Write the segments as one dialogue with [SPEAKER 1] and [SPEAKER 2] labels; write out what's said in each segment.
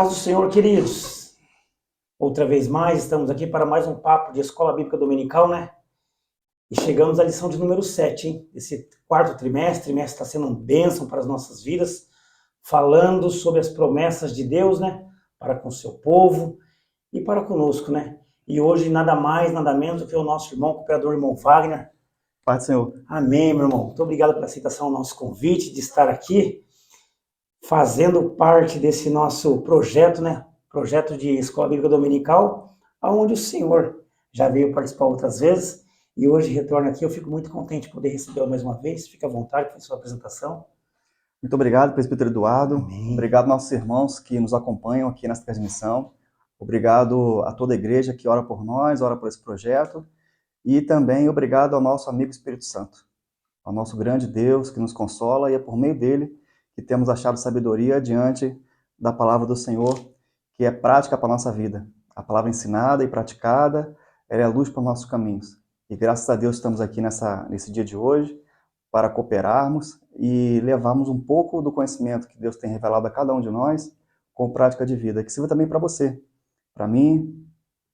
[SPEAKER 1] Paz do Senhor, queridos. Outra vez mais, estamos aqui para mais um papo de Escola Bíblica Dominical, né? E chegamos à lição de número 7, hein? Esse quarto trimestre está sendo uma bênção para as nossas vidas, falando sobre as promessas de Deus, né? Para com o seu povo e para conosco, né? E hoje nada mais, nada menos do que o nosso irmão, cooperador, irmão Wagner.
[SPEAKER 2] Pai do Senhor.
[SPEAKER 1] Amém, meu irmão. Muito obrigado pela aceitação do nosso convite, de estar aqui, fazendo parte desse nosso projeto, né? Projeto de Escola Bíblica Dominical, onde o Senhor já veio participar outras vezes e hoje retorna aqui. Eu fico muito contente de poder recebê-lo mais uma vez. Fique à vontade para a sua apresentação.
[SPEAKER 2] Muito obrigado, presbítero Eduardo.
[SPEAKER 1] Amém.
[SPEAKER 2] Obrigado aos nossos irmãos que nos acompanham aqui nessa transmissão. Obrigado a toda a igreja que ora por nós, ora por esse projeto. E também obrigado ao nosso amigo Espírito Santo, ao nosso grande Deus que nos consola, e é por meio dele que temos achado sabedoria diante da palavra do Senhor, que é prática para a nossa vida. A palavra ensinada e praticada, ela é a luz para os nossos caminhos. E graças a Deus estamos aqui nesse dia de hoje para cooperarmos e levarmos um pouco do conhecimento que Deus tem revelado a cada um de nós com prática de vida, que sirva também para você, para mim,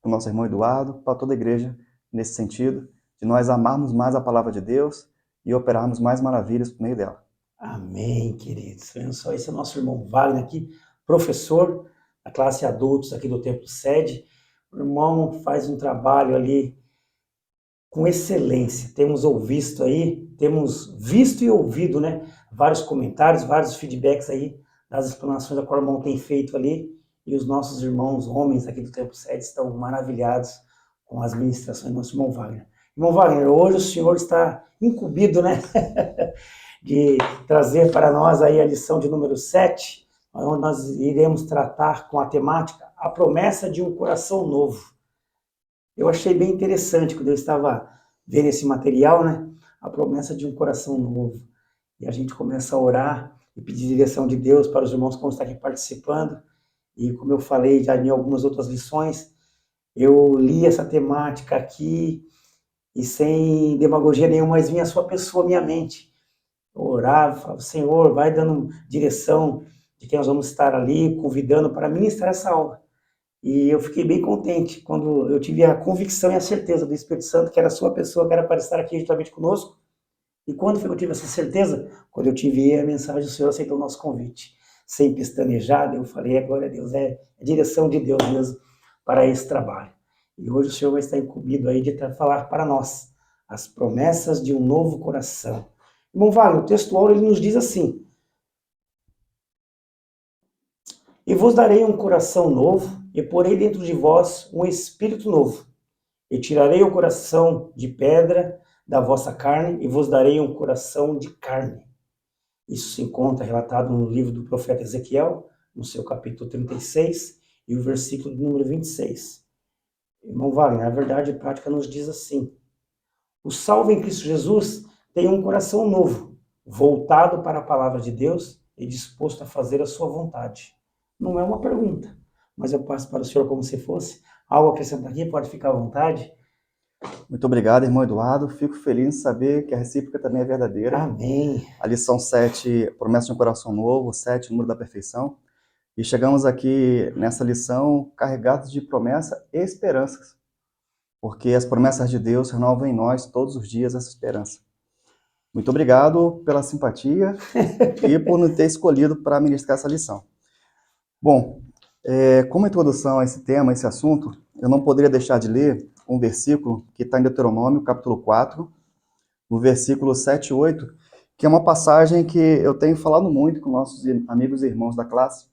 [SPEAKER 2] para o nosso irmão Eduardo, para toda a igreja, nesse sentido, de nós amarmos mais a palavra de Deus e operarmos mais maravilhas por meio dela.
[SPEAKER 1] Amém, queridos. Vendo só, esse é o nosso irmão Wagner aqui, professor da classe adultos aqui do Templo Sede. O irmão faz um trabalho ali com excelência. Temos visto e ouvido, né? Vários comentários, vários feedbacks aí das explanações que o irmão tem feito ali. E os nossos irmãos, homens aqui do Templo Sede, estão maravilhados com as ministrações do nosso irmão Wagner. Irmão Wagner, hoje o senhor está incumbido, né? De trazer para nós aí a lição de número 7, onde nós iremos tratar com a temática a promessa de um coração novo. Eu achei bem interessante quando eu estava vendo esse material, né? A promessa de um coração novo. E a gente começa a orar e pedir direção de Deus para os irmãos que vão estar aqui participando. E como eu falei já em algumas outras lições, eu li essa temática aqui e sem demagogia nenhuma, mas vinha a sua pessoa à minha mente. Eu orava, falava, Senhor, vai dando direção de quem nós vamos estar ali, convidando para ministrar essa aula. E eu fiquei bem contente quando eu tive a convicção e a certeza do Espírito Santo que era a sua pessoa, que era para estar aqui juntamente conosco. E quando foi que eu tive essa certeza? Quando eu tive a mensagem do Senhor, aceitou o nosso convite. Sem pestanejar, eu falei, glória a Deus, é a direção de Deus mesmo para esse trabalho. E hoje o Senhor vai estar incumbido aí de falar para nós as promessas de um novo coração. Irmão Wagner, o texto áureo ele nos diz assim: e vos darei um coração novo, e porei dentro de vós um espírito novo. E tirarei o coração de pedra da vossa carne, e vos darei um coração de carne. Isso se encontra relatado no livro do profeta Ezequiel, no seu capítulo 36, e o versículo número 26. Irmão Wagner, a verdade prática nos diz assim: o salvo em Cristo Jesus tem um coração novo, voltado para a palavra de Deus e disposto a fazer a sua vontade. Não é uma pergunta, mas eu passo para o senhor como se fosse. Algo a acrescentar aqui? Pode ficar à vontade.
[SPEAKER 2] Muito obrigado, irmão Eduardo. Fico feliz em saber que a recíproca também é verdadeira.
[SPEAKER 1] Amém.
[SPEAKER 2] A lição 7, promessa de um coração novo, 7, número da perfeição. E chegamos aqui nessa lição carregados de promessa e esperanças, porque as promessas de Deus renovam em nós todos os dias essa esperança. Muito obrigado pela simpatia e por nos ter escolhido para ministrar essa lição. Bom, como introdução a esse tema, a esse assunto, eu não poderia deixar de ler um versículo que está em Deuteronômio, capítulo 4, no versículo 7 e 8, que é uma passagem que eu tenho falado muito com nossos amigos e irmãos da classe,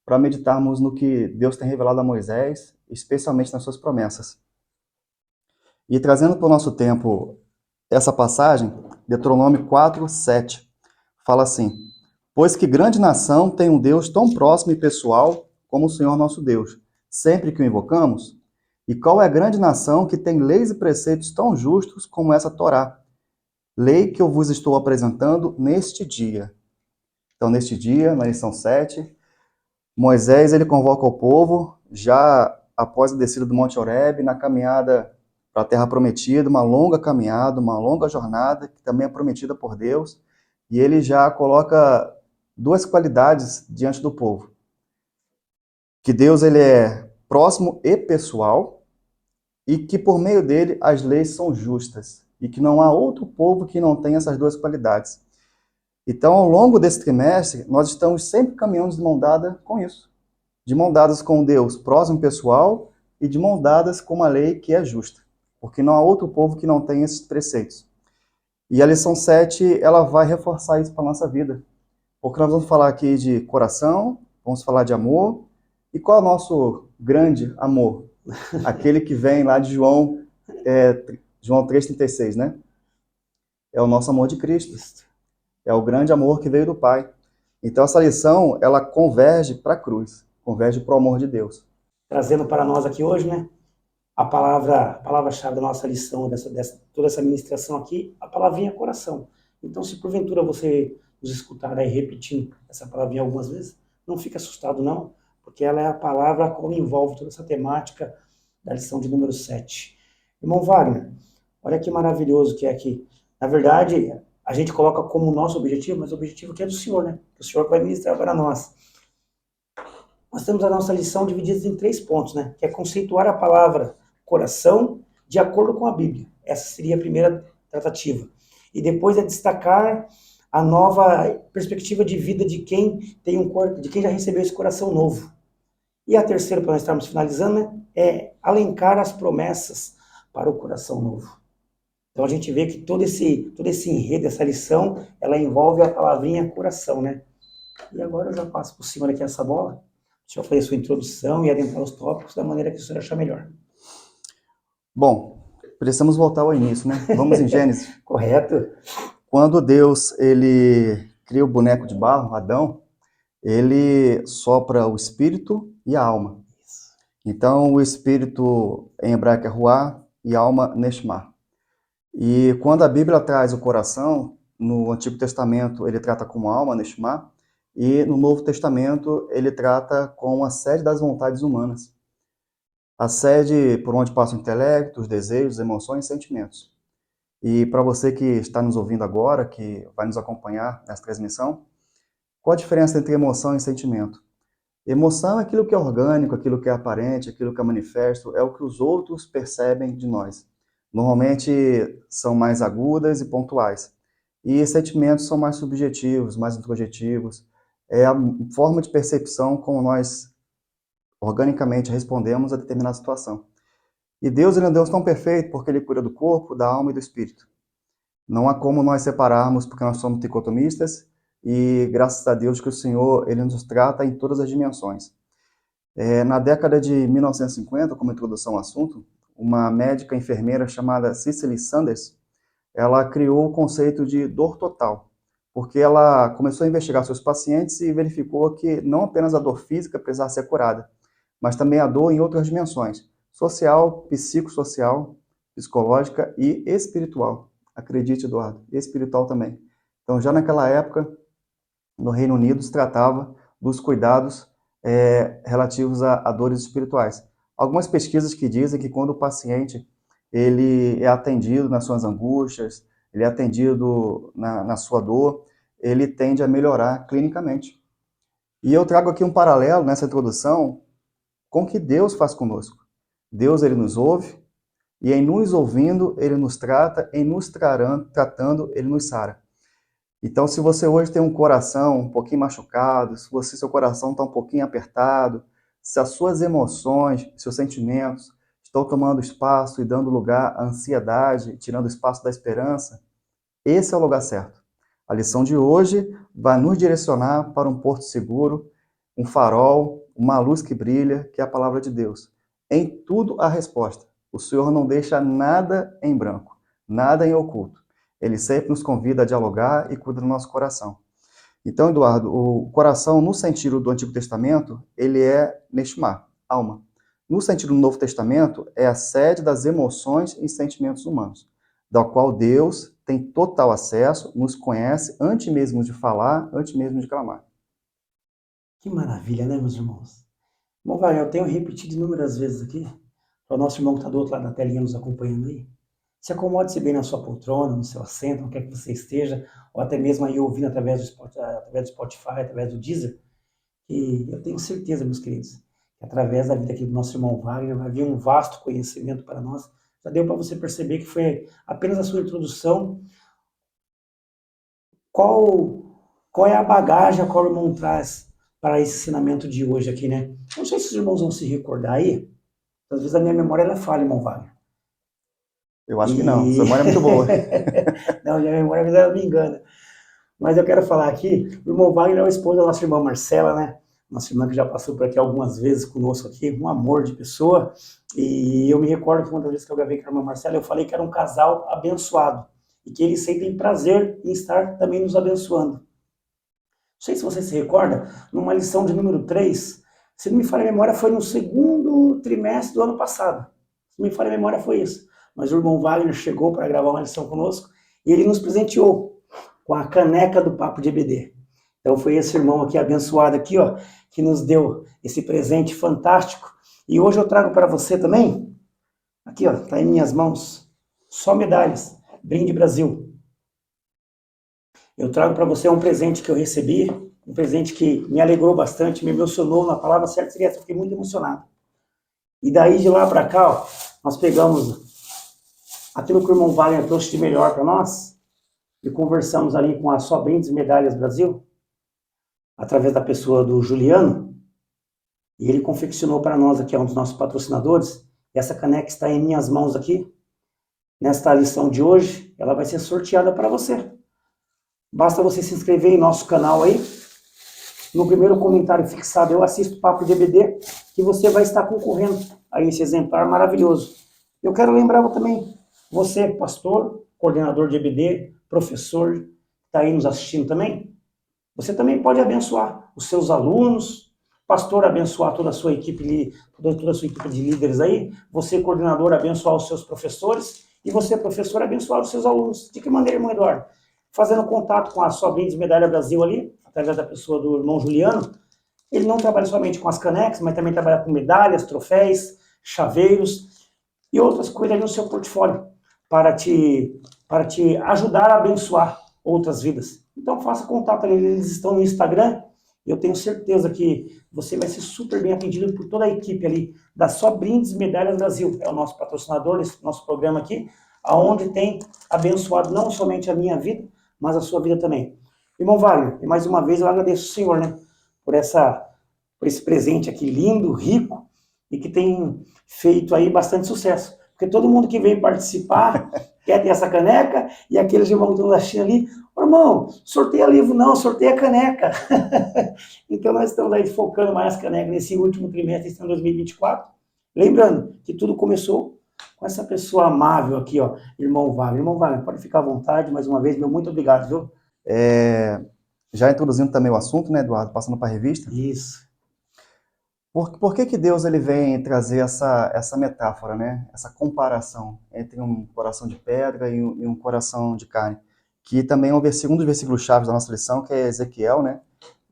[SPEAKER 2] para meditarmos no que Deus tem revelado a Moisés, especialmente nas suas promessas. E trazendo para o nosso tempo essa passagem, Deuteronômio 4, 7, fala assim: pois que grande nação tem um Deus tão próximo e pessoal como o Senhor nosso Deus, sempre que o invocamos? E qual é a grande nação que tem leis e preceitos tão justos como essa Torá? Lei que eu vos estou apresentando neste dia. Então, neste dia, na lição 7, Moisés ele convoca o povo, já após a descida do Monte Horebe, na caminhada para a Terra Prometida, uma longa caminhada, uma longa jornada, que também é prometida por Deus, e ele já coloca duas qualidades diante do povo. que Deus ele é próximo e pessoal e que por meio dele as leis são justas e que não há outro povo que não tenha essas duas qualidades. Então, ao longo desse trimestre, nós estamos sempre caminhando de mão dada com isso. De mão dadas com Deus próximo e pessoal e de mão dadas com uma lei que é justa. Porque não há outro povo que não tenha esses preceitos. E a lição 7, ela vai reforçar isso para a nossa vida. Porque nós vamos falar aqui de coração, vamos falar de amor. E qual é o nosso grande amor? Aquele que vem lá de João 3,36, né? É o nosso amor de Cristo. É o grande amor que veio do Pai. Então essa lição, ela converge para a cruz, converge para o amor de Deus.
[SPEAKER 1] Trazendo para nós aqui hoje, né? A palavra-chave da nossa lição, toda essa ministração aqui, a palavrinha coração. Então, se porventura você nos escutar aí repetindo essa palavrinha algumas vezes, não fique assustado não, porque ela é a palavra como envolve toda essa temática da lição de número 7. Irmão Wagner, olha que maravilhoso que é aqui. Na verdade, a gente coloca como nosso objetivo, mas o objetivo aqui é do Senhor, né? O Senhor vai ministrar para nós. Nós temos a nossa lição dividida em 3 pontos, né? Que é conceituar a palavra coração de acordo com a Bíblia. Essa seria a primeira tratativa. E depois é destacar a nova perspectiva de vida de quem tem de quem já recebeu esse coração novo. E a terceira, para nós estarmos finalizando, né, é alencar as promessas para o coração novo. Então a gente vê que todo esse enredo, essa lição, ela envolve a palavrinha coração, né? E agora eu já passo por cima aqui essa bola. O senhor fazer a sua introdução e adentrar os tópicos da maneira que o senhor achar melhor.
[SPEAKER 2] Bom, precisamos voltar ao início, né? Vamos em Gênesis.
[SPEAKER 1] Correto?
[SPEAKER 2] Quando Deus ele cria o boneco de barro, Adão, ele sopra o espírito e a alma. Então, o espírito em hebraico é ruá e a alma neshma. E quando a Bíblia traz o coração, no Antigo Testamento ele trata como alma, neshma, e no Novo Testamento ele trata com a sede das vontades humanas. A sede por onde passa o intelecto, os desejos, emoções e sentimentos. E para você que está nos ouvindo agora, que vai nos acompanhar nessa transmissão, qual a diferença entre emoção e sentimento? Emoção é aquilo que é orgânico, aquilo que é aparente, aquilo que é manifesto, é o que os outros percebem de nós. Normalmente são mais agudas e pontuais. E sentimentos são mais subjetivos, mais introjetivos. É a forma de percepção como nós organicamente respondemos a determinada situação. E Deus ele é um Deus tão perfeito porque ele cuida do corpo, da alma e do espírito. Não há como nós separarmos porque nós somos dicotomistas e graças a Deus que o Senhor ele nos trata em todas as dimensões. Na década de 1950, como introdução ao assunto, uma médica enfermeira chamada Cicely Sanders, ela criou o conceito de dor total, porque ela começou a investigar seus pacientes e verificou que não apenas a dor física precisava ser curada, mas também a dor em outras dimensões, social, psicossocial, psicológica e espiritual. Acredite, Eduardo, espiritual também. Então, já naquela época, no Reino Unido, se tratava dos cuidados relativos a dores espirituais. Algumas pesquisas que dizem que quando o paciente ele é atendido nas suas angústias, ele é atendido na sua dor, ele tende a melhorar clinicamente. E eu trago aqui um paralelo nessa introdução com o que Deus faz conosco. Deus ele nos ouve, e em nos ouvindo, ele nos trata, em nos tratando, ele nos sara. Então, se você hoje tem um coração um pouquinho machucado, se seu coração está um pouquinho apertado, se as suas emoções, seus sentimentos estão tomando espaço e dando lugar à ansiedade, tirando espaço da esperança, esse é o lugar certo. A lição de hoje vai nos direcionar para um porto seguro, um farol, uma luz que brilha, que é a palavra de Deus. Em tudo há resposta. O Senhor não deixa nada em branco, nada em oculto. Ele sempre nos convida a dialogar e cuida do nosso coração. Então, Eduardo, o coração, no sentido do Antigo Testamento, ele é neshma, alma. No sentido do Novo Testamento, é a sede das emoções e sentimentos humanos, da qual Deus tem total acesso, nos conhece antes mesmo de falar, antes mesmo de clamar.
[SPEAKER 1] Que maravilha, né, meus irmãos? Bom, vai, eu tenho repetido inúmeras vezes aqui, para o nosso irmão que está do outro lado da telinha nos acompanhando aí. Se acomode-se bem na sua poltrona, no seu assento, onde quer que você esteja, ou até mesmo aí ouvindo através do Spotify, através do Deezer. E eu tenho certeza, meus queridos, através da vida aqui do nosso irmão Wagner, vai vir um vasto conhecimento para nós. Já deu para você perceber que foi apenas a sua introdução. Qual é a bagagem a qual o irmão traz para esse ensinamento de hoje aqui, né? Não sei se os irmãos vão se recordar aí. Às vezes a minha memória ela falha, irmão Wagner.
[SPEAKER 2] Eu acho que não, sua memória é muito boa.
[SPEAKER 1] Não, minha memória às vezes ela me engana. Mas eu quero falar aqui, o irmão Wagner é o esposo da nossa irmã Marcela, né? Nossa irmã que já passou por aqui algumas vezes conosco aqui, um amor de pessoa. E eu me recordo que uma das vezes que eu gravei com a irmã Marcela, eu falei que era um casal abençoado. E que eles sentem prazer em estar também nos abençoando. Não sei se você se recorda, numa lição de número 3, se não me falha a memória, foi no segundo trimestre do ano passado. Se não me falha a memória, foi isso. Mas o irmão Wagner chegou para gravar uma lição conosco e ele nos presenteou com a caneca do Papo de EBD. Então foi esse irmão aqui, abençoado aqui, ó, que nos deu esse presente fantástico. E hoje eu trago para você também, aqui, ó, tá em minhas mãos, só medalhas, Brinde Brasil. Eu trago para você um presente que eu recebi, um presente que me alegrou bastante, me emocionou, na palavra certa seria essa, eu fiquei muito emocionado. E daí de lá para cá, ó, nós pegamos aquilo que o irmão Wagner trouxe de melhor para nós, e conversamos ali com a Só Brindes Medalhas Brasil, através da pessoa do Juliano, e ele confeccionou para nós aqui, é um dos nossos patrocinadores, e essa caneca está em minhas mãos aqui, nesta lição de hoje, ela vai ser sorteada para você. Basta você se inscrever em nosso canal aí, no primeiro comentário fixado, eu assisto Papo de EBD, que você vai estar concorrendo a esse exemplar maravilhoso. Eu quero lembrar também, você, pastor, coordenador de EBD, professor, que está aí nos assistindo também, você também pode abençoar os seus alunos, pastor abençoar toda a sua equipe, toda a sua equipe de líderes aí, você, coordenador, abençoar os seus professores, e você, professor, abençoar os seus alunos. De que maneira, irmão Eduardo? Fazendo contato com a Só Brindes Medalha Brasil ali, através da pessoa do irmão Juliano. Ele não trabalha somente com as canecas, mas também trabalha com medalhas, troféus, chaveiros e outras coisas ali no seu portfólio para te ajudar a abençoar outras vidas. Então faça contato ali, eles estão no Instagram, e eu tenho certeza que você vai ser super bem atendido por toda a equipe ali da Só Brindes Medalhas Brasil, é o nosso patrocinador desse nosso programa aqui, aonde tem abençoado não somente a minha vida, mas a sua vida também. Irmão Wagner, e mais uma vez eu agradeço o Senhor, né, por esse presente aqui lindo, rico, e que tem feito aí bastante sucesso. Porque todo mundo que vem participar quer ter essa caneca, e aqueles irmãos que estão da China ali, oh, irmão, sorteia livro não, sorteia caneca. Então nós estamos aí focando mais as canecas nesse último trimestre, em 2024. Lembrando que tudo começou com essa pessoa amável aqui, ó, irmão Wagner. Irmão Wagner, pode ficar à vontade, mais uma vez, meu muito obrigado, viu?
[SPEAKER 2] Já introduzindo também o assunto, né, Eduardo, passando para a revista.
[SPEAKER 1] Isso.
[SPEAKER 2] Por que Deus ele vem trazer essa metáfora, né? Essa comparação entre um coração de pedra e um coração de carne? Que também é um dos versículos chaves da nossa lição, que é Ezequiel, né?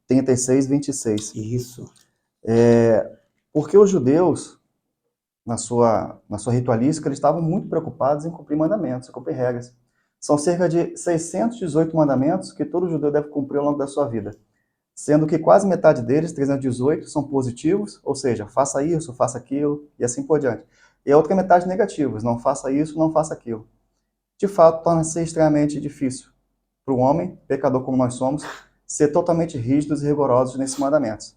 [SPEAKER 2] 36, 26.
[SPEAKER 1] Isso.
[SPEAKER 2] Porque os judeus, na sua ritualística, eles estavam muito preocupados em cumprir mandamentos, em cumprir regras. São cerca de 618 mandamentos que todo judeu deve cumprir ao longo da sua vida. Sendo que quase metade deles, 318, são positivos, ou seja, faça isso, faça aquilo, e assim por diante. E a outra metade negativos, não faça isso, não faça aquilo. De fato, torna-se extremamente difícil para o homem, pecador como nós somos, ser totalmente rígidos e rigorosos nesses mandamentos.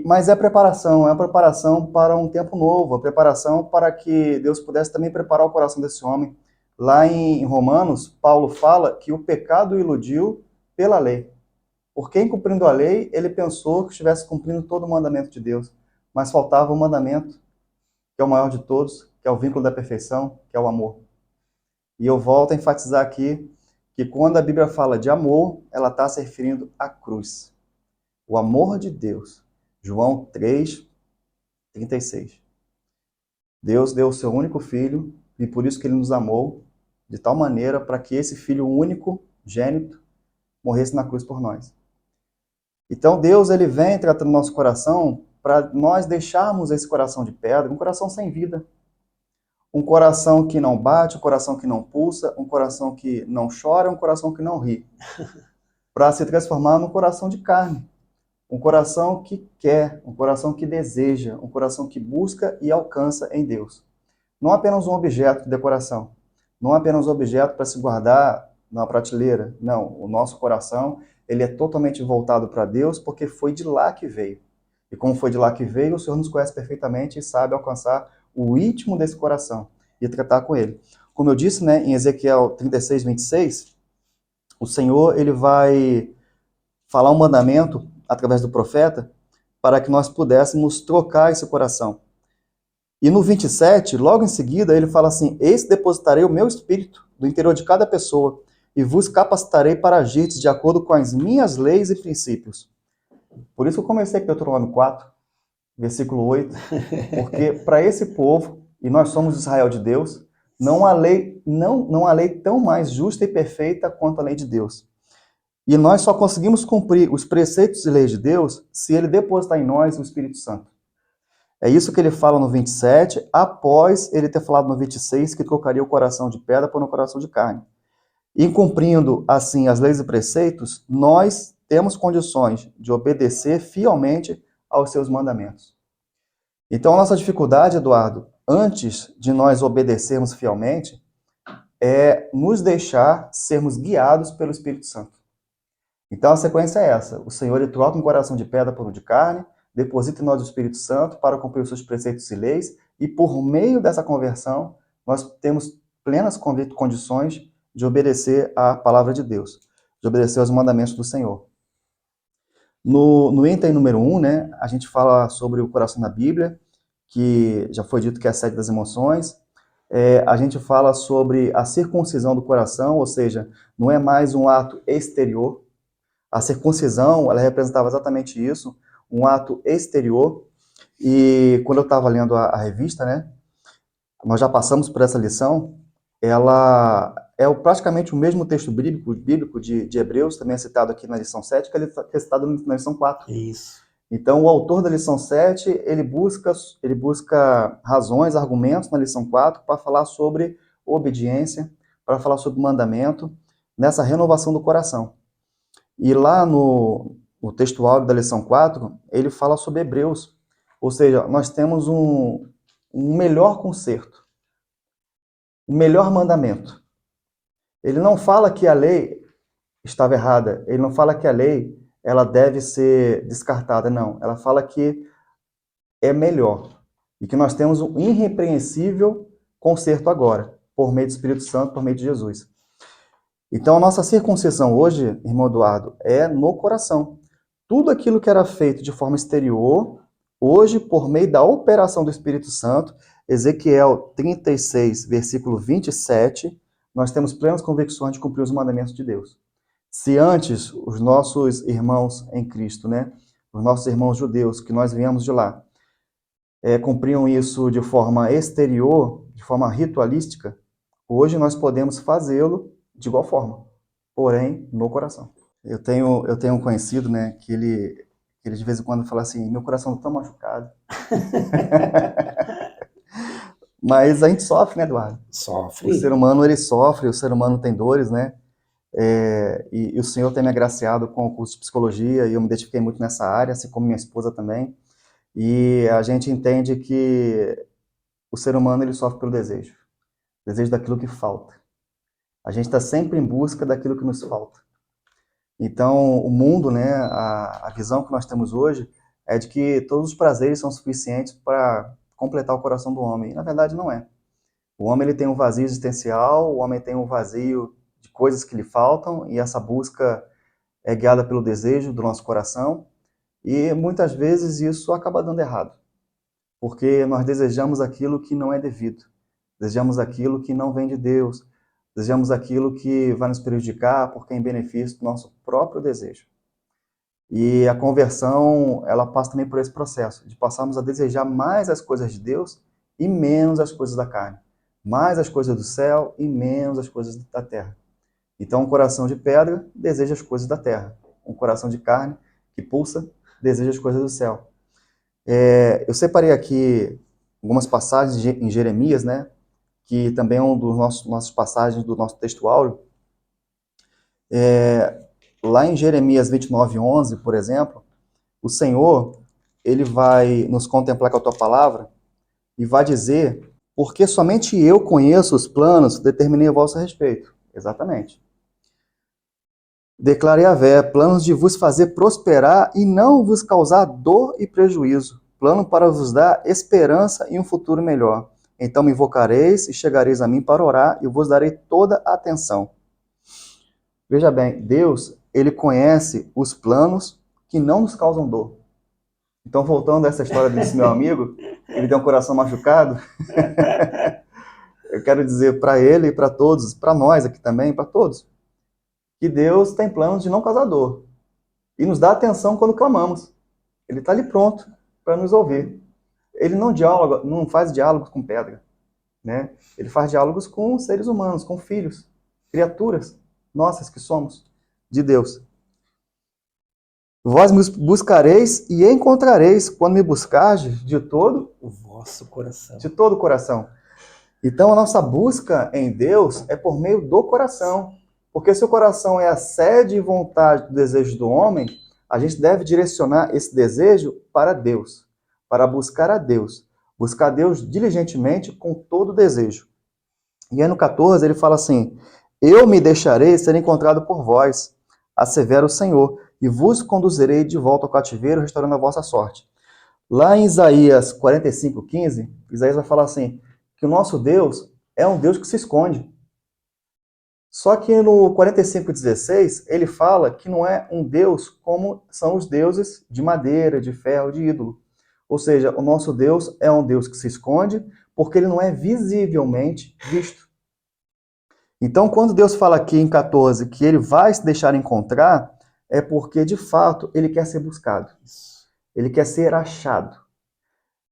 [SPEAKER 2] Mas é uma preparação para um tempo novo, a preparação para que Deus pudesse também preparar o coração desse homem. Lá em Romanos, Paulo fala que o pecado o iludiu pela lei. Porque, cumprindo a lei, ele pensou que estivesse cumprindo todo o mandamento de Deus, mas faltava um mandamento, que é o maior de todos, que é o vínculo da perfeição, que é o amor. E eu volto a enfatizar aqui que quando a Bíblia fala de amor, ela está se referindo à cruz. O amor de Deus. João 3, 36. Deus deu o seu único filho, e por isso que ele nos amou, de tal maneira para que esse filho único, gênito, morresse na cruz por nós. Então Deus ele vem tratando nosso coração para nós deixarmos esse coração de pedra, um coração sem vida. Um coração que não bate, um coração que não pulsa, um coração que não chora, um coração que não ri. Para se transformar num coração de carne. um coração que quer, um coração que deseja, um coração que busca e alcança em Deus. Não apenas um objeto de decoração, não apenas um objeto para se guardar na prateleira. Não, o nosso coração, ele é totalmente voltado para Deus porque foi de lá que veio. E como foi de lá que veio, o Senhor nos conhece perfeitamente e sabe alcançar o íntimo desse coração e tratar com ele. Como eu disse, né, em Ezequiel 36, 26, o Senhor ele vai falar um mandamento através do profeta para que nós pudéssemos trocar esse coração. E no 27, logo em seguida, ele fala assim: eis que depositarei o meu espírito do interior de cada pessoa e vos capacitarei para agir de acordo com as minhas leis e princípios. Por isso eu comecei aqui Deuteronômio 4, versículo 8, porque para esse povo, e nós somos Israel de Deus, não há lei, não há lei tão mais justa e perfeita quanto a lei de Deus. E nós só conseguimos cumprir os preceitos e leis de Deus se ele depositar em nós o Espírito Santo. É isso que ele fala no 27, após ele ter falado no 26 que trocaria o coração de pedra por um coração de carne. E cumprindo, assim, as leis e preceitos, nós temos condições de obedecer fielmente aos seus mandamentos. Então, a nossa dificuldade, Eduardo, antes de nós obedecermos fielmente, é nos deixar sermos guiados pelo Espírito Santo. Então, a sequência é essa. O Senhor ele troca um coração de pedra por um de carne, deposita em nós o Espírito Santo para cumprir os seus preceitos e leis, e por meio dessa conversão, nós temos plenas condições de obedecer à palavra de Deus, de obedecer aos mandamentos do Senhor. No item número 1, né, a gente fala sobre o coração da Bíblia, que já foi dito que é a sede das emoções. A gente fala sobre a circuncisão do coração, ou seja, não é mais um ato exterior. A circuncisão, ela representava exatamente isso, um ato exterior. E quando eu estava lendo a revista, né, nós já passamos por essa lição, ela é praticamente o mesmo texto bíblico de Hebreus, também é citado aqui na lição 7, que é citado na lição 4.
[SPEAKER 1] Isso.
[SPEAKER 2] Então, o autor da lição 7, ele busca razões, argumentos na lição 4 para falar sobre obediência, para falar sobre mandamento, nessa renovação do coração. E lá no texto áureo da lição 4, ele fala sobre Hebreus. Ou seja, nós temos um melhor conserto, um melhor mandamento. Ele não fala que a lei estava errada, ele não fala que a lei ela deve ser descartada, não. Ela fala que é melhor e que nós temos um irrepreensível conserto agora, por meio do Espírito Santo, por meio de Jesus. Então, a nossa circuncisão hoje, irmão Eduardo, é no coração. Tudo aquilo que era feito de forma exterior, hoje, por meio da operação do Espírito Santo, Ezequiel 36, versículo 27, nós temos plenas convicções de cumprir os mandamentos de Deus. Se antes os nossos irmãos em Cristo, né, os nossos irmãos judeus, que nós viemos de lá, cumpriam isso de forma exterior, de forma ritualística, hoje nós podemos fazê-lo de igual forma, porém no coração. Eu tenho um conhecido, né, que ele de vez em quando fala assim: meu coração está tão machucado. Mas a gente sofre, né, Eduardo?
[SPEAKER 1] Sofre.
[SPEAKER 2] O ser humano, ele sofre, o ser humano tem dores, né? E o Senhor tem me agraciado com o curso de psicologia e eu me identifiquei muito nessa área, assim como minha esposa também. E a gente entende que o ser humano ele sofre pelo desejo daquilo que falta. A gente está sempre em busca daquilo que nos falta. Então, o mundo, né, a visão que nós temos hoje é de que todos os prazeres são suficientes para completar o coração do homem. E, na verdade, não é. O homem ele tem um vazio existencial, o homem tem um vazio de coisas que lhe faltam, e essa busca é guiada pelo desejo do nosso coração, e muitas vezes isso acaba dando errado, porque nós desejamos aquilo que não é devido, desejamos aquilo que não vem de Deus, desejamos aquilo que vai nos prejudicar porque é em benefício do nosso próprio desejo. E a conversão, ela passa também por esse processo, de passarmos a desejar mais as coisas de Deus e menos as coisas da carne. Mais as coisas do céu e menos as coisas da terra. Então, um coração de pedra deseja as coisas da terra. Um coração de carne que pulsa deseja as coisas do céu. Eu separei aqui algumas passagens em Jeremias, né? Que também é um dos nossos passagens do nosso texto áureo. Lá em Jeremias 29:11, por exemplo, O Senhor, ele vai nos contemplar com a tua palavra e vai dizer, porque somente eu conheço os planos que determinei a vosso respeito. Exatamente. Declarei a Vé, planos de vos fazer prosperar e não vos causar dor e prejuízo, plano para vos dar esperança e um futuro melhor. Então me invocareis e chegareis a mim para orar e vos darei toda a atenção. Veja bem, Deus, ele conhece os planos que não nos causam dor. Então, voltando a essa história desse meu amigo, ele tem um coração machucado, eu quero dizer para ele e para todos, para nós aqui também, para todos, que Deus tem planos de não causar dor e nos dá atenção quando clamamos. Ele está ali pronto para nos ouvir. Ele não dialoga, não faz diálogos com pedra, né? Ele faz diálogos com seres humanos, com filhos, criaturas nossas que somos de Deus. Vós me buscareis e encontrareis quando me buscardes de todo
[SPEAKER 1] o vosso coração.
[SPEAKER 2] De todo o coração. Então a nossa busca em Deus é por meio do coração. Porque se o coração é a sede e vontade do desejo do homem, a gente deve direcionar esse desejo para Deus, para buscar a Deus. Buscar a Deus diligentemente com todo o desejo. E aí no 14 ele fala assim, eu me deixarei ser encontrado por vós, assevera o Senhor, e vos conduzirei de volta ao cativeiro, restaurando a vossa sorte. Lá em Isaías 45:15, Isaías vai falar assim, que o nosso Deus é um Deus que se esconde. Só que no 45:16, ele fala que não é um Deus como são os deuses de madeira, de ferro, de ídolo. Ou seja, o nosso Deus é um Deus que se esconde porque ele não é visivelmente visto. Então, quando Deus fala aqui em 14 que ele vai se deixar encontrar, é porque, de fato, ele quer ser buscado. Ele quer ser achado.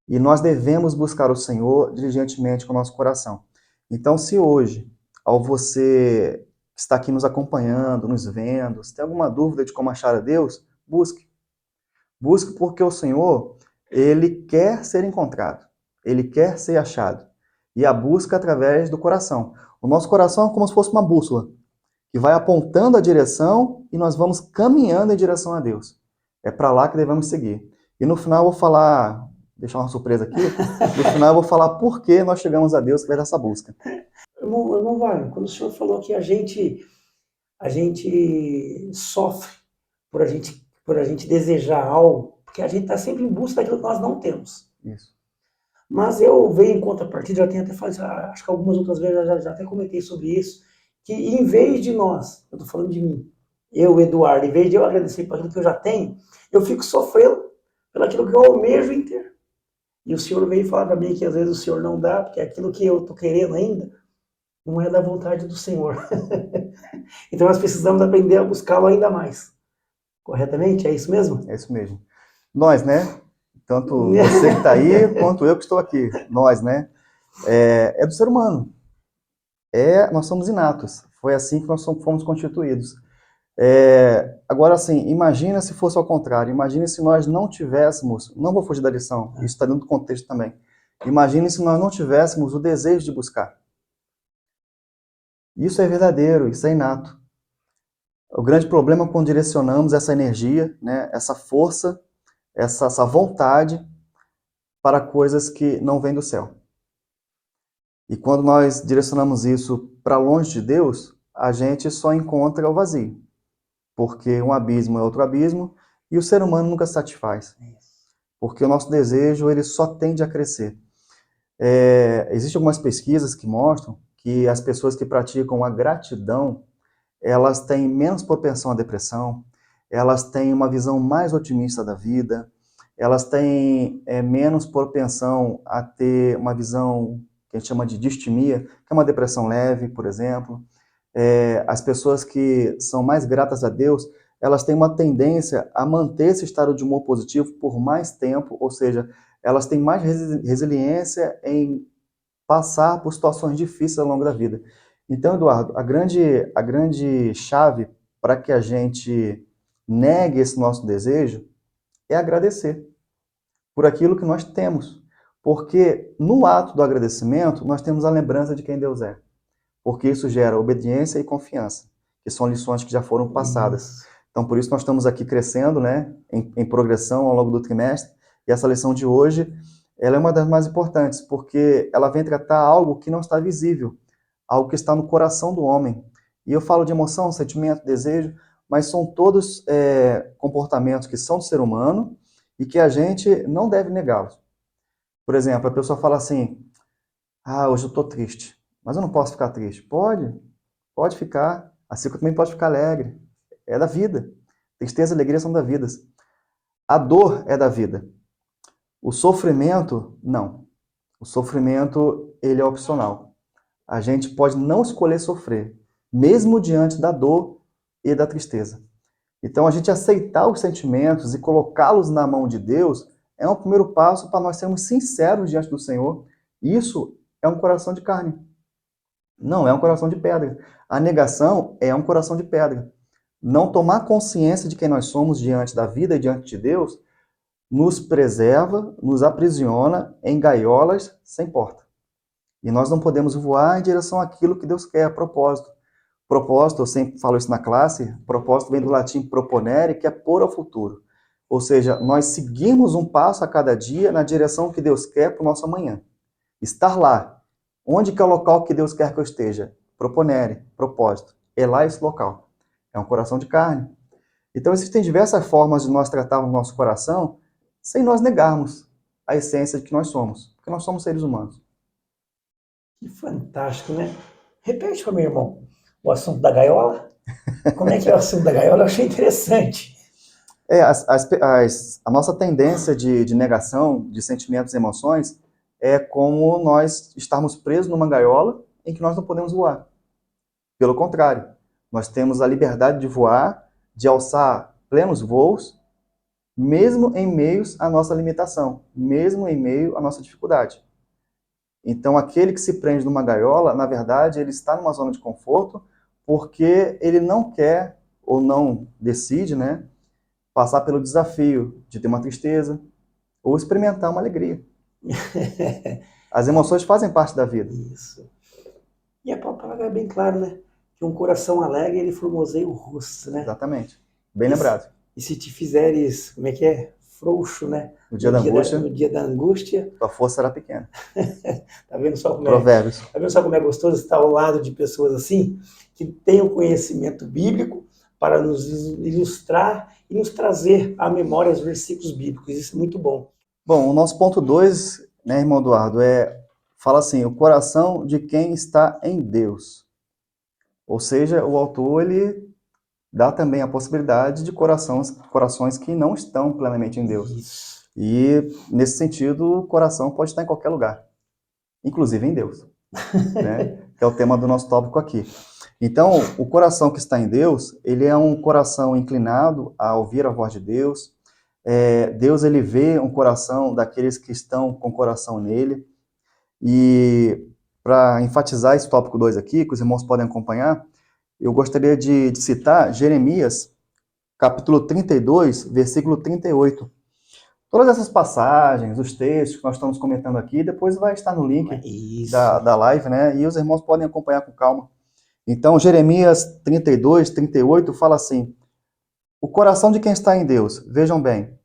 [SPEAKER 2] E nós devemos buscar o Senhor diligentemente com o nosso coração. Então, se hoje, ao você que está aqui nos acompanhando, nos vendo, se tem alguma dúvida de como achar a Deus, busque. Busque porque o Senhor, ele quer ser encontrado. Ele quer ser achado. E a busca através do coração. O nosso coração é como se fosse uma bússola, que vai apontando a direção e nós vamos caminhando em direção a Deus. É para lá que devemos seguir. E no final eu vou falar, deixar uma surpresa aqui, no final eu vou falar por que nós chegamos a Deus através dessa busca.
[SPEAKER 1] Irmão Wagner, quando o senhor falou que a gente sofre por a gente desejar algo, porque a gente está sempre em busca daquilo que nós não temos.
[SPEAKER 2] Isso.
[SPEAKER 1] Mas eu venho em contrapartida, já tenho até falado, acho que algumas outras vezes já até comentei sobre isso, que em vez de nós, eu estou falando de mim, eu, Eduardo, em vez de eu agradecer por aquilo que eu já tenho, eu fico sofrendo pelo aquilo que eu almejo em ter. E o Senhor veio falar para mim que às vezes o Senhor não dá, porque aquilo que eu estou querendo ainda não é da vontade do Senhor. Então nós precisamos aprender a buscá-lo ainda mais. Corretamente? É isso mesmo?
[SPEAKER 2] É isso mesmo. Nós, né? Tanto você que está aí, quanto eu que estou aqui. Nós, né? É do ser humano. Nós somos inatos. Foi assim que nós fomos constituídos. Agora, assim, imagina se fosse ao contrário. Imagine se nós não tivéssemos, não vou fugir da lição, isso está dentro do contexto também. Imagine se nós não tivéssemos o desejo de buscar. Isso é verdadeiro, isso é inato. O grande problema é quando direcionamos essa energia, né, essa força, essa vontade para coisas que não vêm do céu. E quando nós direcionamos isso para longe de Deus, a gente só encontra o vazio. Porque um abismo é outro abismo e o ser humano nunca se satisfaz. Porque o nosso desejo ele só tende a crescer. Existem algumas pesquisas que mostram que as pessoas que praticam a gratidão, elas têm menos propensão à depressão, elas têm uma visão mais otimista da vida, elas têm menos propensão a ter uma visão que a gente chama de distimia, que é uma depressão leve, por exemplo. As pessoas que são mais gratas a Deus, elas têm uma tendência a manter esse estado de humor positivo por mais tempo, ou seja, elas têm mais resiliência em passar por situações difíceis ao longo da vida. Então, Eduardo, a grande chave para que a gente negue esse nosso desejo é agradecer por aquilo que nós temos. Porque no ato do agradecimento, nós temos a lembrança de quem Deus é. Porque isso gera obediência e confiança, que são lições que já foram passadas. Então, por isso nós estamos aqui crescendo, né, em progressão ao longo do trimestre. E essa lição de hoje, ela é uma das mais importantes, porque ela vem tratar algo que não está visível, algo que está no coração do homem. E eu falo de emoção, sentimento, desejo, mas são todos comportamentos que são do ser humano e que a gente não deve negá-los. Por exemplo, a pessoa fala assim, hoje eu estou triste, mas eu não posso ficar triste. Pode ficar, assim como também pode ficar alegre. É da vida. Tristeza e alegria são da vida. A dor é da vida. O sofrimento, não. O sofrimento, ele é opcional. A gente pode não escolher sofrer, mesmo diante da dor e da tristeza. Então, a gente aceitar os sentimentos e colocá-los na mão de Deus é um primeiro passo para nós sermos sinceros diante do Senhor. Isso é um coração de carne. Não é um coração de pedra. A negação é um coração de pedra. Não tomar consciência de quem nós somos diante da vida e diante de Deus nos preserva, nos aprisiona em gaiolas sem porta. E nós não podemos voar em direção àquilo que Deus quer, propósito. Propósito, eu sempre falo isso na classe, propósito vem do latim proponere, que é pôr ao futuro. Ou seja, nós seguimos um passo a cada dia na direção que Deus quer para o nosso amanhã. Estar lá. Onde que é o local que Deus quer que eu esteja? Proponere, propósito. É lá esse local. É um coração de carne. Então, existem diversas formas de nós tratarmos o nosso coração sem nós negarmos a essência de que nós somos. Porque nós somos seres humanos.
[SPEAKER 1] Que fantástico, né? Repete para meu irmão o assunto da gaiola. Como é que é o assunto da gaiola? Eu achei interessante.
[SPEAKER 2] A nossa tendência de negação de sentimentos e emoções é como nós estarmos presos numa gaiola em que nós não podemos voar. Pelo contrário, nós temos a liberdade de voar, de alçar plenos voos, mesmo em meio à nossa limitação, mesmo em meio à nossa dificuldade. Então, aquele que se prende numa gaiola, na verdade, ele está numa zona de conforto porque ele não quer ou não decide, né, passar pelo desafio de ter uma tristeza ou experimentar uma alegria. As emoções fazem parte da vida.
[SPEAKER 1] Isso. E a palavra é bem claro, né? Que um coração alegre, ele formoseia o rosto, né?
[SPEAKER 2] Exatamente. Bem lembrado.
[SPEAKER 1] E se te fizeres, como é que é? Frouxo, né?
[SPEAKER 2] No dia da angústia.
[SPEAKER 1] No dia da angústia.
[SPEAKER 2] Tua força será pequena.
[SPEAKER 1] Tá vendo só como
[SPEAKER 2] Provérbios.
[SPEAKER 1] Tá vendo só como é gostoso estar ao lado de pessoas assim, que têm o conhecimento bíblico para nos ilustrar e nos trazer à memória os versículos bíblicos. Isso é muito bom.
[SPEAKER 2] Bom, o nosso ponto 2, né, irmão Eduardo, fala assim, o coração de quem está em Deus. Ou seja, o autor, ele dá também a possibilidade de corações que não estão plenamente em Deus.
[SPEAKER 1] Isso.
[SPEAKER 2] E, nesse sentido, o coração pode estar em qualquer lugar, inclusive em Deus, né? Que é o tema do nosso tópico aqui. Então, o coração que está em Deus, ele é um coração inclinado a ouvir a voz de Deus. Deus, ele vê um coração daqueles que estão com o coração nele. E, para enfatizar esse tópico 2 aqui, que os irmãos podem acompanhar, eu gostaria de citar Jeremias, capítulo 32, versículo 38. Todas essas passagens, os textos que nós estamos comentando aqui, depois vai estar no link da live, né? E os irmãos podem acompanhar com calma. Então, Jeremias 32, 38 fala assim, o coração de quem está em Deus, vejam bem,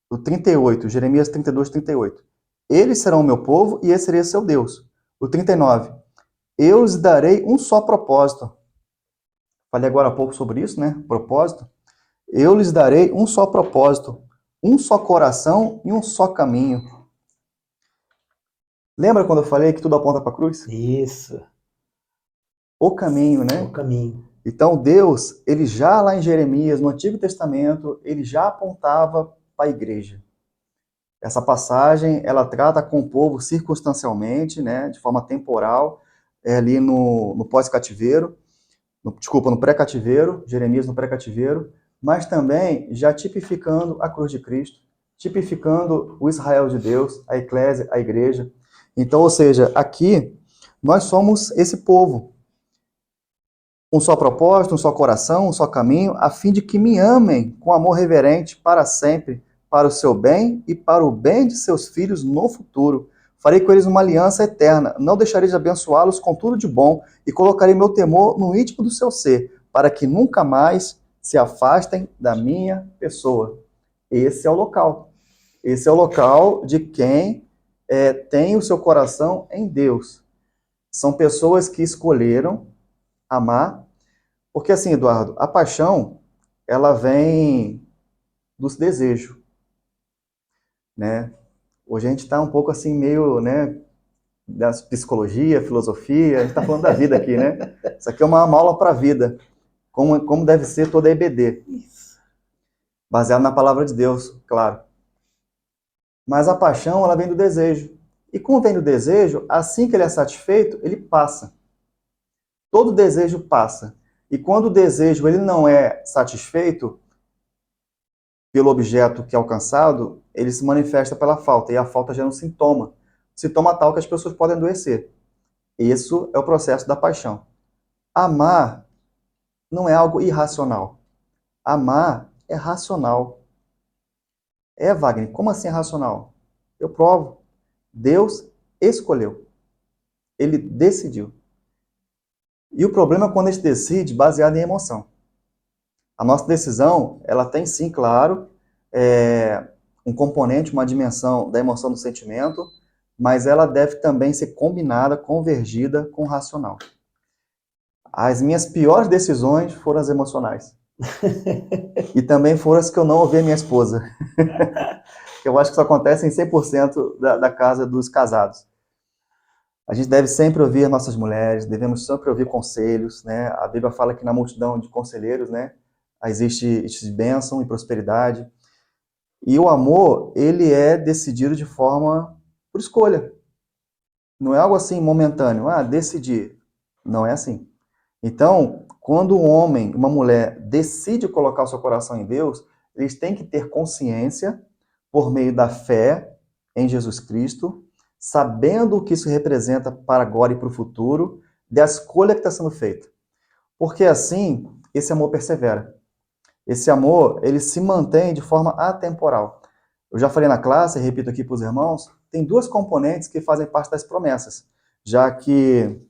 [SPEAKER 2] o 38, Jeremias 32, 38. Eles serão o meu povo e esse será seu Deus. O 39, eu lhes darei um só propósito. Falei agora há pouco sobre isso, né? Propósito. Eu lhes darei um só propósito, um só coração e um só caminho. Lembra quando eu falei que tudo aponta para a cruz?
[SPEAKER 1] Isso.
[SPEAKER 2] O caminho, né?
[SPEAKER 1] O caminho.
[SPEAKER 2] Então Deus, ele já lá em Jeremias, no Antigo Testamento, ele já apontava para a igreja. Essa passagem, ela trata com o povo circunstancialmente, né? De forma temporal, ali no pós-cativeiro. No pré-cativeiro, Jeremias no pré-cativeiro, mas também já tipificando a cruz de Cristo, tipificando o Israel de Deus, a eclésia, a igreja. Então, ou seja, aqui nós somos esse povo. Um só propósito, um só coração, um só caminho, a fim de que me amem com amor reverente para sempre, para o seu bem e para o bem de seus filhos no futuro. Farei com eles uma aliança eterna, não deixarei de abençoá-los com tudo de bom, e colocarei meu temor no íntimo do seu ser, para que nunca mais se afastem da minha pessoa. Esse é o local. Esse é o local de quem tem o seu coração em Deus. São pessoas que escolheram amar, porque assim, Eduardo, a paixão, ela vem dos desejos, né? Hoje a gente está um pouco assim, meio, né, da psicologia, filosofia, a gente está falando da vida aqui, né? Isso aqui é uma aula para a vida, como deve ser toda a EBD.
[SPEAKER 1] Isso.
[SPEAKER 2] Baseado na palavra de Deus, claro. Mas a paixão, ela vem do desejo. E como vem do desejo, assim que ele é satisfeito, ele passa. Todo desejo passa. E quando o desejo ele não é satisfeito pelo objeto que é alcançado, ele se manifesta pela falta. E a falta gera um sintoma. Sintoma tal que as pessoas podem adoecer. Isso é o processo da paixão. Amar não é algo irracional. Amar é racional. Wagner, como assim é racional? Eu provo. Deus escolheu. Ele decidiu. E o problema é quando a gente decide baseado em emoção. A nossa decisão, ela tem sim, claro, um componente, uma dimensão da emoção do sentimento, mas ela deve também ser combinada, convergida com o racional. As minhas piores decisões foram as emocionais. E também foram as que eu não ouvi a minha esposa. Eu acho que isso acontece em 100% da casa dos casados. A gente deve sempre ouvir nossas mulheres, devemos sempre ouvir conselhos, né? A Bíblia fala que na multidão de conselheiros, né, existe bênção e prosperidade. E o amor, ele é decidido de forma por escolha. Não é algo assim momentâneo, decidir. Não é assim. Então, quando um homem, uma mulher decide colocar o seu coração em Deus, eles têm que ter consciência, por meio da fé em Jesus Cristo, sabendo o que isso representa para agora e para o futuro, da escolha que está sendo feita. Porque assim, esse amor persevera. Esse amor, ele se mantém de forma atemporal. Eu já falei na classe, repito aqui para os irmãos, tem duas componentes que fazem parte das promessas, já que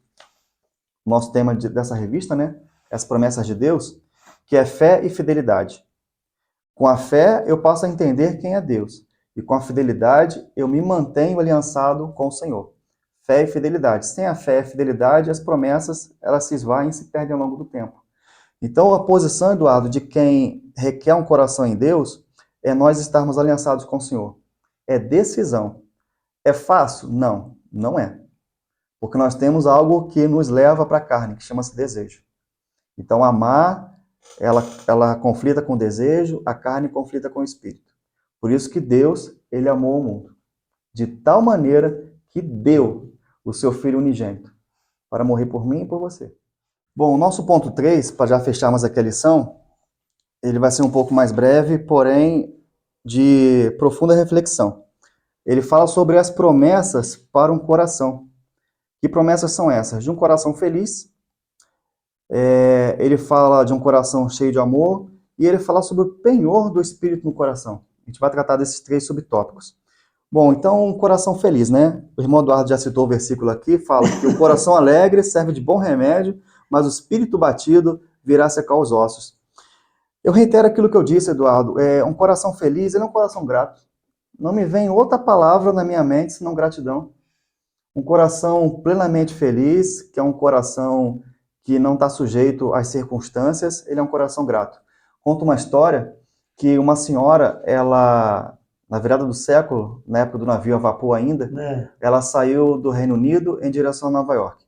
[SPEAKER 2] nosso tema dessa revista, né, é as promessas de Deus, que é fé e fidelidade. Com a fé, eu passo a entender quem é Deus. E com a fidelidade, eu me mantenho aliançado com o Senhor. Fé e fidelidade. Sem a fé e a fidelidade, as promessas, elas se esvaem e se perdem ao longo do tempo. Então, a posição, Eduardo, de quem requer um coração em Deus, é nós estarmos aliançados com o Senhor. É decisão. É fácil? Não, não é. Porque nós temos algo que nos leva para a carne, que chama-se desejo. Então, amar, ela conflita com o desejo, a carne conflita com o espírito. Por isso que Deus, ele amou o mundo. De tal maneira que deu o seu Filho unigênito para morrer por mim e por você. Bom, o nosso ponto 3, para já fecharmos aqui a lição, ele vai ser um pouco mais breve, porém de profunda reflexão. Ele fala sobre as promessas para um coração. Que promessas são essas? De um coração feliz, ele fala de um coração cheio de amor, e ele fala sobre o penhor do Espírito no coração. A gente vai tratar desses 3 subtópicos. Bom, então, um coração feliz, né? O irmão Eduardo já citou o versículo aqui, fala que o coração alegre serve de bom remédio, mas o espírito batido virá secar os ossos. Eu reitero aquilo que eu disse, Eduardo, um coração feliz, ele é um coração grato. Não me vem outra palavra na minha mente senão gratidão. Um coração plenamente feliz, que é um coração que não está sujeito às circunstâncias, ele é um coração grato. Conto uma história que uma senhora, ela, na virada do século, na época do navio a vapor ainda, ela saiu do Reino Unido em direção a Nova York.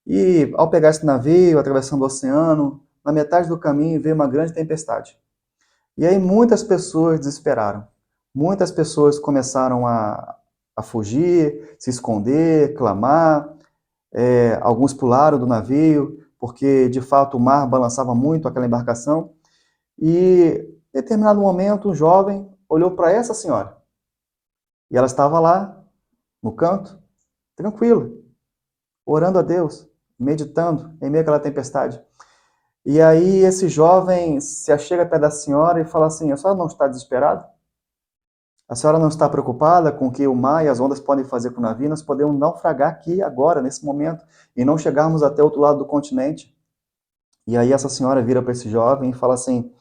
[SPEAKER 2] E ao pegar esse navio, atravessando o oceano, na metade do caminho veio uma grande tempestade. E aí muitas pessoas desesperaram. Muitas pessoas começaram a fugir, se esconder, clamar. Alguns pularam do navio, porque de fato o mar balançava muito aquela embarcação. E em determinado momento um jovem olhou para essa senhora. E ela estava lá, no canto, tranquila, orando a Deus, meditando em meio àquela tempestade. E aí esse jovem se achega perto da senhora e fala assim: a senhora não está desesperada? A senhora não está preocupada com o que o mar e as ondas podem fazer com o navio? Nós podemos naufragar aqui agora, nesse momento, e não chegarmos até o outro lado do continente. E aí essa senhora vira para esse jovem e fala assim: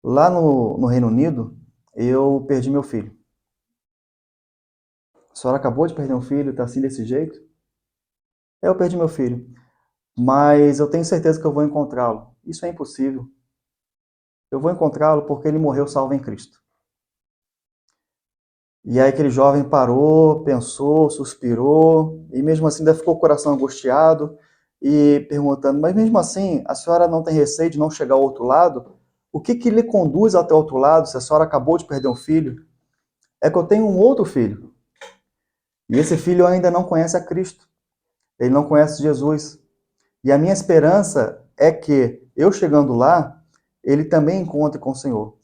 [SPEAKER 2] lá no Reino Unido, eu perdi meu filho. A senhora acabou de perder um filho, está assim desse jeito? Eu perdi meu filho, mas eu tenho certeza que eu vou encontrá-lo. Isso é impossível. Eu vou encontrá-lo porque ele morreu salvo em Cristo. E aí aquele jovem parou, pensou, suspirou, e mesmo assim ainda ficou o coração angustiado e perguntando: mas mesmo assim, a senhora não tem receio de não chegar ao outro lado? O que lhe conduz até o outro lado se a senhora acabou de perder um filho? É que eu tenho um outro filho, e esse filho ainda não conhece a Cristo, ele não conhece Jesus. E a minha esperança é que, eu chegando lá, ele também encontre com o Senhor.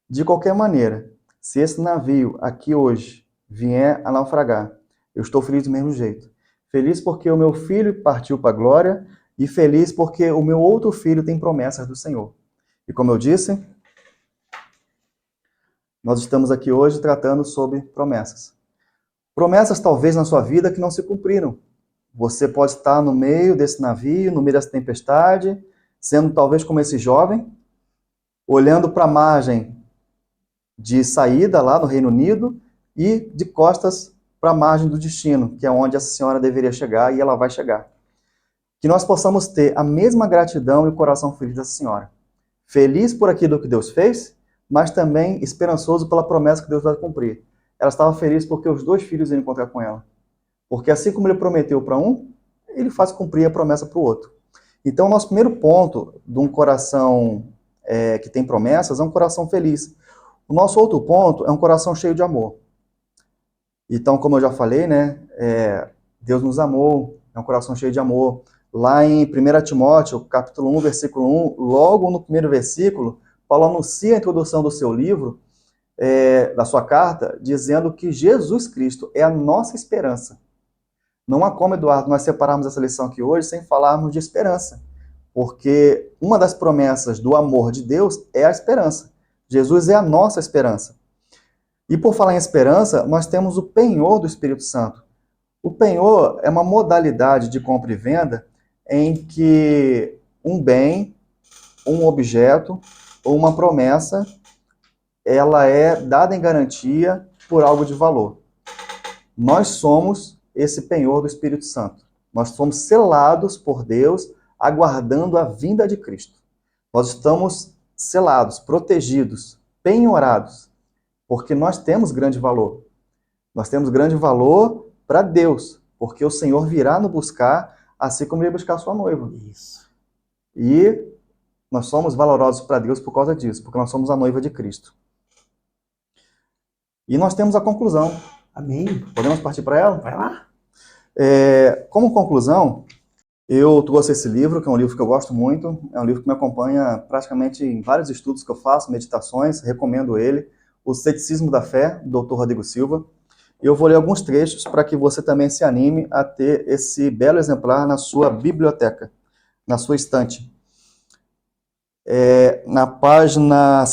[SPEAKER 2] De qualquer maneira, se esse navio aqui hoje vier a naufragar, eu estou feliz do mesmo jeito. Feliz porque o meu filho partiu para a glória e feliz porque o meu outro filho tem promessas do Senhor. E como eu disse, nós estamos aqui hoje tratando sobre promessas. Promessas talvez na sua vida que não se cumpriram. Você pode estar no meio desse navio, no meio dessa tempestade, sendo talvez como esse jovem, olhando para a margem de saída lá no Reino Unido e de costas para a margem do destino, que é onde essa senhora deveria chegar e ela vai chegar. Que nós possamos ter a mesma gratidão e o coração feliz dessa senhora. Feliz por aquilo que Deus fez, mas também esperançoso pela promessa que Deus vai cumprir. Ela estava feliz porque os dois filhos iam encontrar com ela. Porque assim como ele prometeu para um, ele faz cumprir a promessa para o outro. Então, o nosso primeiro ponto de um coração que tem promessas é um coração feliz. O nosso outro ponto é um coração cheio de amor. Então, como eu já falei, né, Deus nos amou, é um coração cheio de amor. Lá em 1 Timóteo, capítulo 1, versículo 1, logo no primeiro versículo, Paulo anuncia a introdução do seu livro, da sua carta, dizendo que Jesus Cristo é a nossa esperança. Não há como, Eduardo, nós separarmos essa lição aqui hoje sem falarmos de esperança. Porque uma das promessas do amor de Deus é a esperança. Jesus é a nossa esperança. E por falar em esperança, nós temos o penhor do Espírito Santo. O penhor é uma modalidade de compra e venda em que um bem, um objeto ou uma promessa, ela é dada em garantia por algo de valor. Nós somos esse penhor do Espírito Santo. Nós somos selados por Deus, aguardando a vinda de Cristo. Nós estamos selados, protegidos, penhorados, porque nós temos grande valor. Nós temos grande valor para Deus, porque o Senhor virá nos buscar, assim como ele vai buscar a sua noiva.
[SPEAKER 1] Isso.
[SPEAKER 2] E nós somos valorosos para Deus por causa disso, porque nós somos a noiva de Cristo. E nós temos a conclusão.
[SPEAKER 1] Amém.
[SPEAKER 2] Podemos partir para ela?
[SPEAKER 1] Vai lá.
[SPEAKER 2] Como conclusão, eu trouxe esse livro, que é um livro que eu gosto muito, é um livro que me acompanha praticamente em vários estudos que eu faço, meditações, recomendo ele, O Ceticismo da Fé, do Dr. Rodrigo Silva. E eu vou ler alguns trechos para que você também se anime a ter esse belo exemplar na sua biblioteca, na sua estante. Na página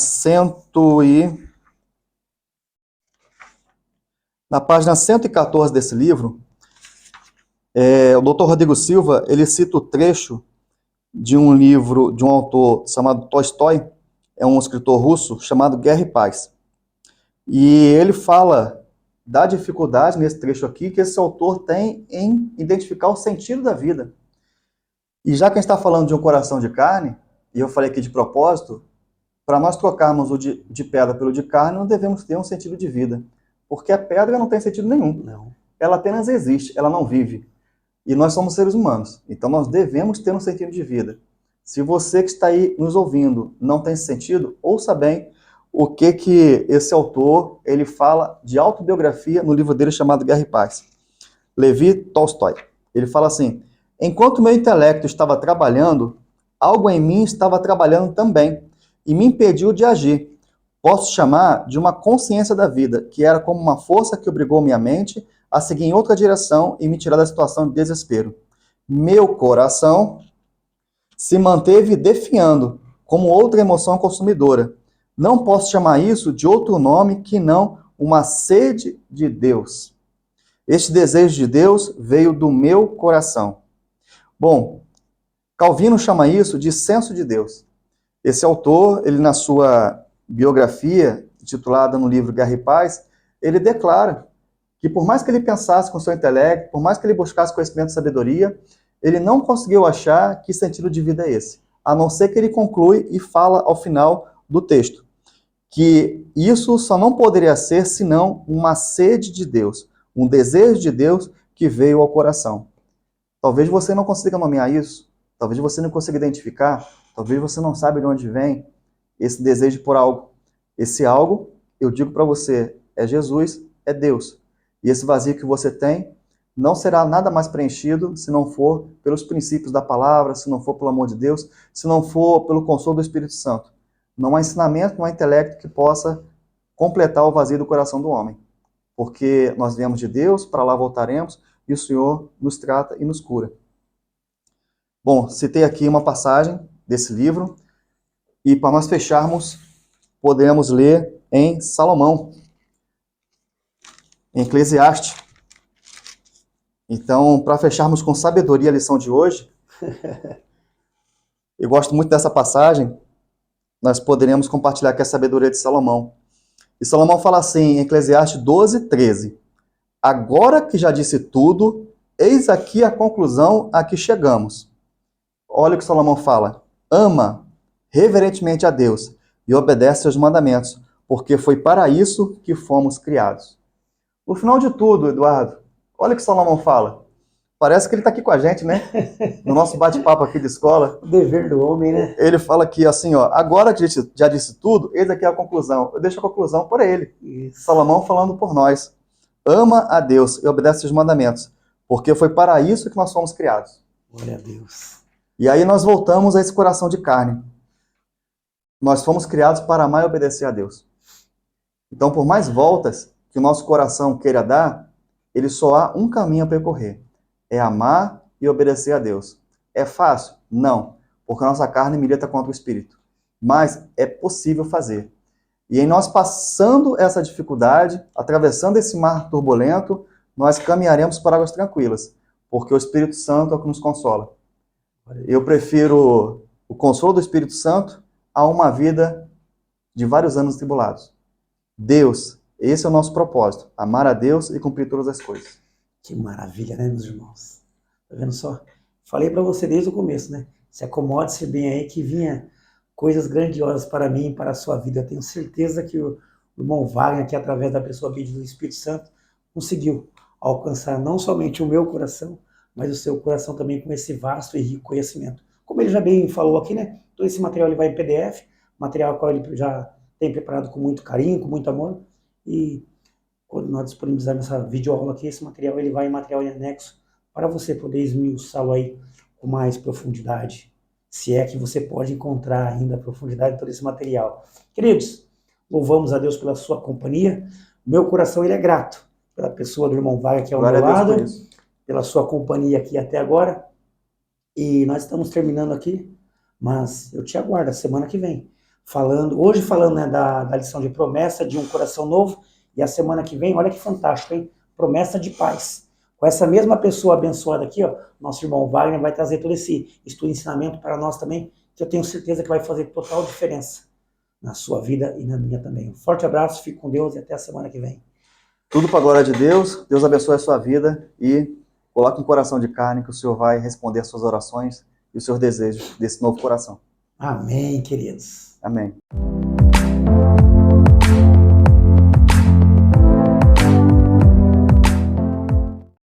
[SPEAKER 2] 114 desse livro, o Dr. Rodrigo Silva, ele cita o trecho de um livro de um autor chamado Tolstói, é um escritor russo chamado Guerra e Paz. E ele fala da dificuldade nesse trecho aqui que esse autor tem em identificar o sentido da vida. E já que a gente está falando de um coração de carne, e eu falei aqui de propósito, para nós trocarmos o de pedra pelo de carne, não devemos ter um sentido de vida. Porque a pedra não tem sentido nenhum.
[SPEAKER 1] Não.
[SPEAKER 2] Ela apenas existe, ela não vive. E nós somos seres humanos, então nós devemos ter um sentido de vida. Se você que está aí nos ouvindo não tem esse sentido, ouça bem o que esse autor ele fala de autobiografia no livro dele chamado Guerra e Paz. Levi Tolstói. Ele fala assim: enquanto meu intelecto estava trabalhando, algo em mim estava trabalhando também e me impediu de agir. Posso chamar de uma consciência da vida, que era como uma força que obrigou minha mente a seguir em outra direção e me tirar da situação de desespero. Meu coração se manteve definhando como outra emoção consumidora. Não posso chamar isso de outro nome que não uma sede de Deus. Este desejo de Deus veio do meu coração. Bom, Calvino chama isso de senso de Deus. Esse autor, ele na sua biografia, titulada no livro Guerra e Paz, ele declara que por mais que ele pensasse com seu intelecto, por mais que ele buscasse conhecimento e sabedoria, ele não conseguiu achar que sentido de vida é esse, a não ser que ele conclui e fala ao final do texto, que isso só não poderia ser senão uma sede de Deus, um desejo de Deus que veio ao coração. Talvez você não consiga nomear isso, talvez você não consiga identificar, talvez você não saiba de onde vem esse desejo por algo. Esse algo, eu digo para você, é Jesus, é Deus. E esse vazio que você tem não será nada mais preenchido se não for pelos princípios da palavra, se não for pelo amor de Deus, se não for pelo consolo do Espírito Santo. Não há ensinamento, não há intelecto que possa completar o vazio do coração do homem. Porque nós viemos de Deus, para lá voltaremos, e o Senhor nos trata e nos cura. Bom, citei aqui uma passagem desse livro, e para nós fecharmos, podemos ler em Salomão, em Eclesiastes. Então, para fecharmos com sabedoria a lição de hoje, eu gosto muito dessa passagem, nós poderemos compartilhar aqui a sabedoria de Salomão. E Salomão fala assim, em Eclesiastes 12, 13. Agora que já disse tudo, eis aqui a conclusão a que chegamos. Olha o que Salomão fala. Ama reverentemente a Deus e obedece aos mandamentos, porque foi para isso que fomos criados. No final de tudo, Eduardo, olha o que Salomão fala. Parece que ele está aqui com a gente, né? No nosso bate-papo aqui de escola.
[SPEAKER 1] O dever do homem, né?
[SPEAKER 2] Ele fala aqui assim, ó, agora que já disse tudo, eis aqui a conclusão. Eu deixo a conclusão por ele.
[SPEAKER 1] Isso.
[SPEAKER 2] Salomão falando por nós. Ama a Deus e obedece aos mandamentos, porque foi para isso que nós fomos criados.
[SPEAKER 1] Glória a Deus.
[SPEAKER 2] E aí nós voltamos a esse coração de carne. Nós fomos criados para amar e obedecer a Deus. Então, por mais voltas que o nosso coração queira dar, ele só há um caminho a percorrer. É amar e obedecer a Deus. É fácil? Não, porque a nossa carne milita contra o Espírito. Mas é possível fazer. E em nós passando essa dificuldade, atravessando esse mar turbulento, nós caminharemos para águas tranquilas, porque o Espírito Santo é o que nos consola. Eu prefiro o consolo do Espírito Santo a uma vida de vários anos tribulados. Deus, esse é o nosso propósito, amar a Deus e cumprir todas as coisas.
[SPEAKER 1] Que maravilha, né, meus irmãos? Tá vendo só? Falei para você desde o começo, né? Se acomode-se bem aí que vinha coisas grandiosas para mim e para a sua vida. Eu tenho certeza que o irmão Wagner, que através da pessoa bíblica do Espírito Santo, conseguiu alcançar não somente o meu coração, mas o seu coração também com esse vasto e rico conhecimento. Como ele já bem falou aqui, né? Todo esse material ele vai em PDF, material qual ele já tem preparado com muito carinho, com muito amor, e quando nós disponibilizarmos essa videoaula aqui, esse material ele vai em material em anexo para você poder esmiuçá-lo aí com mais profundidade, se é que você pode encontrar ainda a profundidade de todo esse material. Queridos, louvamos a Deus pela sua companhia. Meu coração ele é grato pela pessoa do irmão Wagner aqui ao meu lado, pela sua companhia aqui até agora. E nós estamos terminando aqui, mas eu te aguardo a semana que vem. Hoje falando, né, da lição de promessa de um coração novo, e a semana que vem, olha que fantástico, hein? Promessa de paz. Com essa mesma pessoa abençoada aqui, ó, nosso irmão Wagner vai trazer todo esse estudo e ensinamento para nós também, que eu tenho certeza que vai fazer total diferença na sua vida e na minha também. Um forte abraço, fique com Deus e até a semana que vem.
[SPEAKER 2] Tudo para a glória de Deus, Deus abençoe a sua vida e coloque um coração de carne que o Senhor vai responder às suas orações e os seus desejos desse novo coração.
[SPEAKER 1] Amém, queridos.
[SPEAKER 2] Amém.